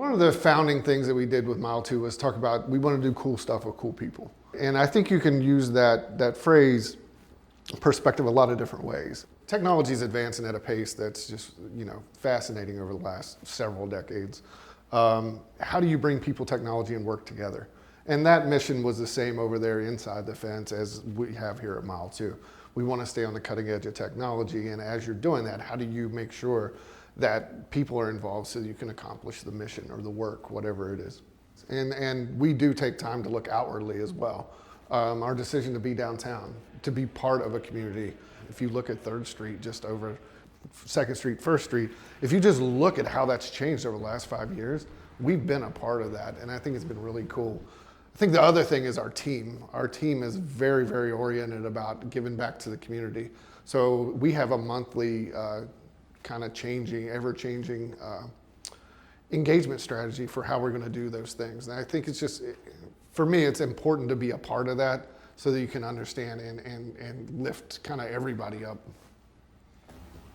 One of the founding things that we did with Mile 2 was talk about we want to do cool stuff with cool people. And I think you can use that phrase, perspective, a lot of different ways. Technology is advancing at a pace that's just, fascinating over the last several decades. How do you bring people, technology, and work together? And that mission was the same over there inside the fence as we have here at Mile 2. We want to stay on the cutting edge of technology, and as you're doing that, how do you make sure that people are involved so that you can accomplish the mission or the work, whatever it is. And we do take time to look outwardly as well. Our decision to be downtown, to be part of a community. If you look at 3rd Street, just over 2nd Street, 1st Street, if you just look at how that's changed over the last 5 years, we've been a part of that, and I think it's been really cool. I think the other thing is our team. Our team is very, very oriented about giving back to the community. So we have a monthly kind of ever-changing engagement strategy for how we're going to do those things. And I think it's just, for me, it's important to be a part of that so that you can understand and lift kind of everybody up.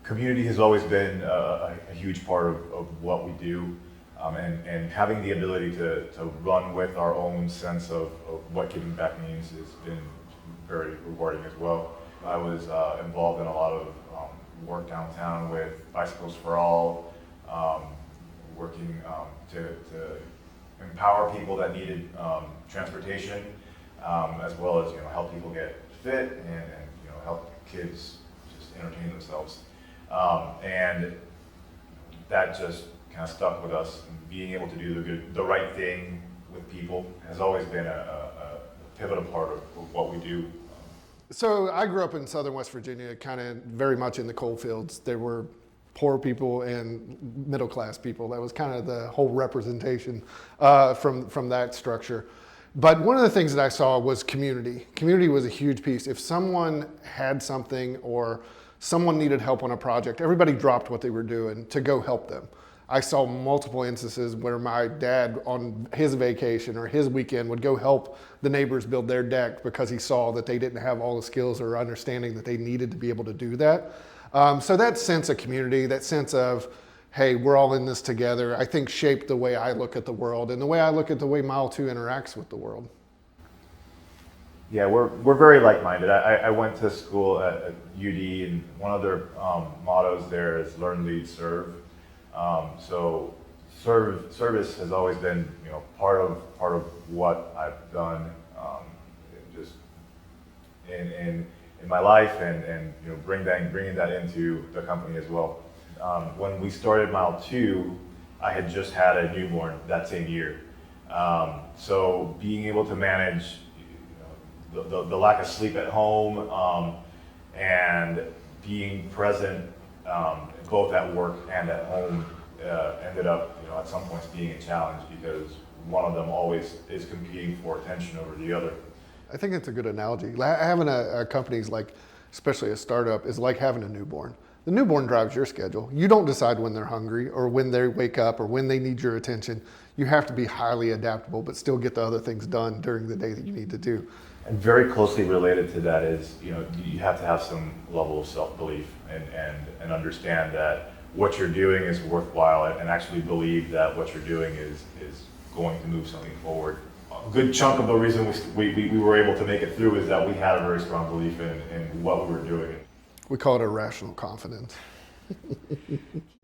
Community has always been a huge part of what we do, and having the ability to run with our own sense of what giving back means has been very rewarding as well. I was involved in a lot of work downtown with Bicycles for All, working to empower people that needed transportation, as well as help people get fit and help kids just entertain themselves. And that just kind of stuck with us. And being able to do the right thing with people has always been a pivotal part of what we do. So I grew up in southern West Virginia, kind of very much in the coal fields. There were poor people and middle class people. That was kind of the whole representation from that structure. But one of the things that I saw was community. Community was a huge piece. If someone had something or someone needed help on a project, everybody dropped what they were doing to go help them. I saw multiple instances where my dad on his vacation or his weekend would go help the neighbors build their deck because he saw that they didn't have all the skills or understanding that they needed to be able to do that. So that sense of community, that sense of, hey, we're all in this together, I think shaped the way I look at the world and the way I look at the way Mile 2 interacts with the world. Yeah, we're very like-minded. I went to school at UD, and one of their mottos there is learn, lead, serve. So service has always been, part of what I've done, just in my life, and bringing that into the company as well. When we started Mile 2, I had just had a newborn that same year. So being able to manage the lack of sleep at home, and being present both at work and at home ended up, at some points being a challenge because one of them always is competing for attention over the other. I think it's a good analogy. Having a company's like, especially a startup, is like having a newborn. The newborn drives your schedule. You don't decide when they're hungry or when they wake up or when they need your attention. You have to be highly adaptable, but still get the other things done during the day that you need to do. And very closely related to that is, you have to have some level of self-belief and understand that what you're doing is worthwhile, and actually believe that what you're doing is going to move something forward. A good chunk of the reason we were able to make it through is that we had a very strong belief in what we were doing. We call it irrational confidence.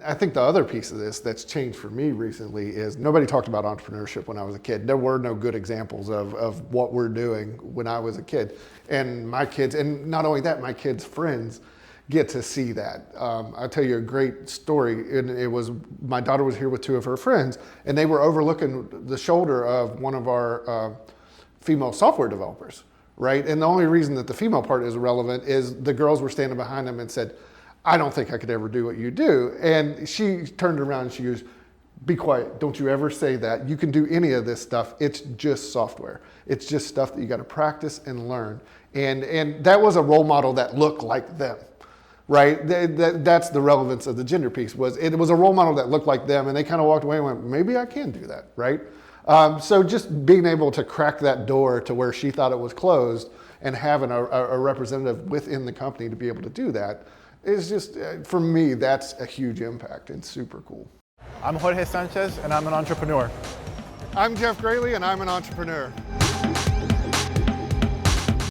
I think the other piece of this that's changed for me recently is nobody talked about entrepreneurship when I was a kid. There were no good examples of what we're doing when I was a kid. And my kids, and not only that, my kids' friends get to see that. I'll tell you a great story. It was, my daughter was here with 2 of her friends, and they were overlooking the shoulder of one of our female software developers, right? And the only reason that the female part is relevant is the girls were standing behind them and said, I don't think I could ever do what you do. And she turned around and she goes, be quiet, don't you ever say that. You can do any of this stuff. It's just software. It's just stuff that you got to practice and learn. And that was a role model that looked like them, right? That's the relevance of the gender piece. It was a role model that looked like them, and they kind of walked away and went, maybe I can do that, right? So just being able to crack that door to where she thought it was closed and having a representative within the company to be able to do that is just, for me, that's a huge impact and super cool. I'm Jorge Sanchez, and I'm an entrepreneur. I'm Jeff Graley, and I'm an entrepreneur.